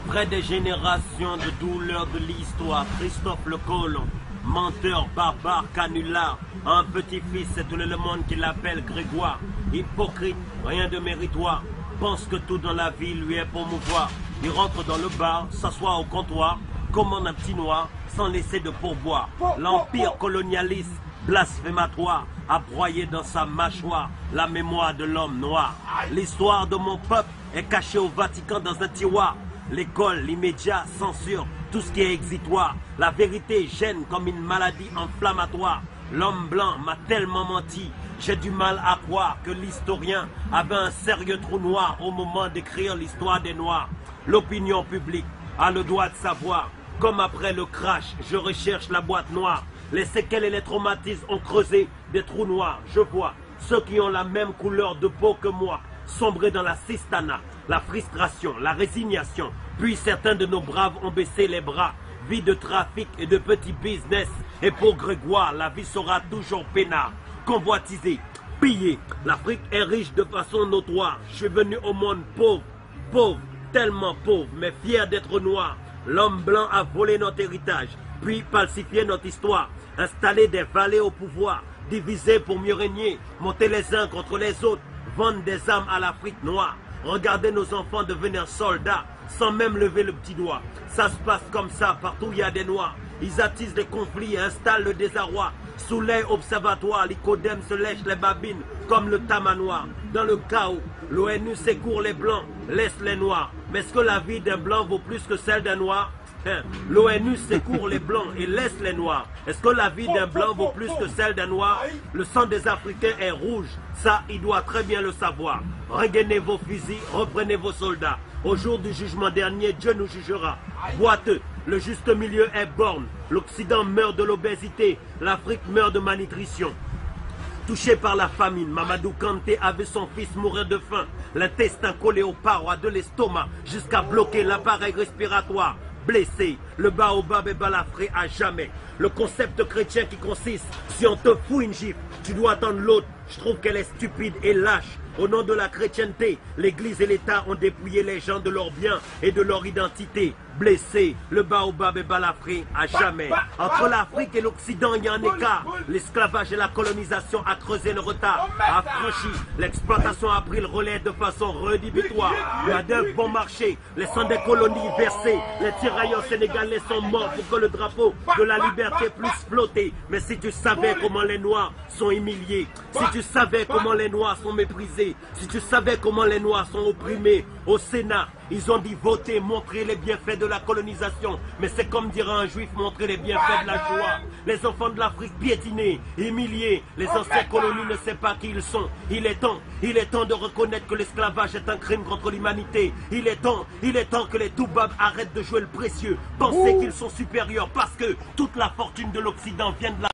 Après des générations de douleurs de l'histoire, Christophe le colon, menteur, barbare, canular, un petit-fils, c'est tout le monde qui l'appelle Grégoire. Hypocrite, rien de méritoire, pense que tout dans la vie lui est pour mouvoir. Il rentre dans le bar, s'assoit au comptoir, commande un petit noir, sans laisser de pourboire. L'empire colonialiste, blasphématoire, a broyé dans sa mâchoire la mémoire de l'homme noir. L'histoire de mon peuple est cachée au Vatican dans un tiroir. L'école, l'immédiat, censure, tout ce qui est exitoire. La vérité gêne comme une maladie inflammatoire. L'homme blanc m'a tellement menti, j'ai du mal à croire que l'historien avait un sérieux trou noir au moment d'écrire l'histoire des Noirs. L'opinion publique a le droit de savoir, comme après le crash, je recherche la boîte noire. Les séquelles et les traumatismes ont creusé des trous noirs. Je vois ceux qui ont la même couleur de peau que moi sombrer dans la cistana, la frustration, la résignation. Puis certains de nos braves ont baissé les bras. Vie de trafic et de petits business. Et pour Grégoire, la vie sera toujours peinard. Convoitisé, pillé. L'Afrique est riche de façon notoire. Je suis venu au monde pauvre, pauvre, tellement pauvre, mais fier d'être noir. L'homme blanc a volé notre héritage, puis falsifié notre histoire. Installé des vallées au pouvoir, divisé pour mieux régner, monter les uns contre les autres, vendre des armes à l'Afrique noire. Regardez nos enfants devenir soldats, sans même lever le petit doigt. Ça se passe comme ça, partout il y a des noirs. Ils attisent des conflits et installent le désarroi. Sous l'œil observatoire, l'Icodème se lèche les babines comme le tamanoir. Dans le chaos, l'ONU secourt les blancs, laisse les noirs. Mais est-ce que la vie d'un blanc vaut plus que celle d'un noir? L'ONU secourt les blancs et laisse les noirs. Est-ce que la vie d'un blanc vaut plus que celle d'un noir? Le sang des Africains est rouge, ça il doit très bien le savoir. Regainez vos fusils, reprenez vos soldats. Au jour du jugement dernier, Dieu nous jugera. Boiteux, le juste milieu est borne. L'Occident meurt de l'obésité, l'Afrique meurt de malnutrition. Touché par la famine, Mamadou Kanté a vu son fils mourir de faim. L'intestin collé aux parois de l'estomac jusqu'à bloquer l'appareil respiratoire. Blessé, le baobab est balafré à jamais. Le concept chrétien qui consiste, si on te fout une gifle, tu dois attendre l'autre. Je trouve qu'elle est stupide et lâche. Au nom de la chrétienté, l'Église et l'État ont dépouillé les gens de leurs biens et de leur identité. Blessé, le baobab est balafré à jamais. Entre l'Afrique et l'Occident, il y a un écart. L'esclavage et la colonisation a creusé le retard, a franchi. L'exploitation a pris le relais de façon rédhibitoire. Il y a d'un bon marché, les sangs des colonies versés. Les tirailleurs sénégalais sont morts pour que le drapeau de la liberté puisse flotter. Mais si tu savais comment les Noirs sont humiliés, si tu savais comment les Noirs sont méprisés, si tu savais comment les Noirs sont opprimés, au Sénat, ils ont dit voter, montrer les bienfaits de la colonisation. Mais c'est comme dirait un juif, montrer les bienfaits de la joie. Les enfants de l'Afrique piétinés, humiliés. Les anciennes colonies ne savent pas qui ils sont. Il est temps de reconnaître que l'esclavage est un crime contre l'humanité. Il est temps que les Toubabs arrêtent de jouer le précieux. Penser qu'ils sont supérieurs parce que toute la fortune de l'Occident vient de la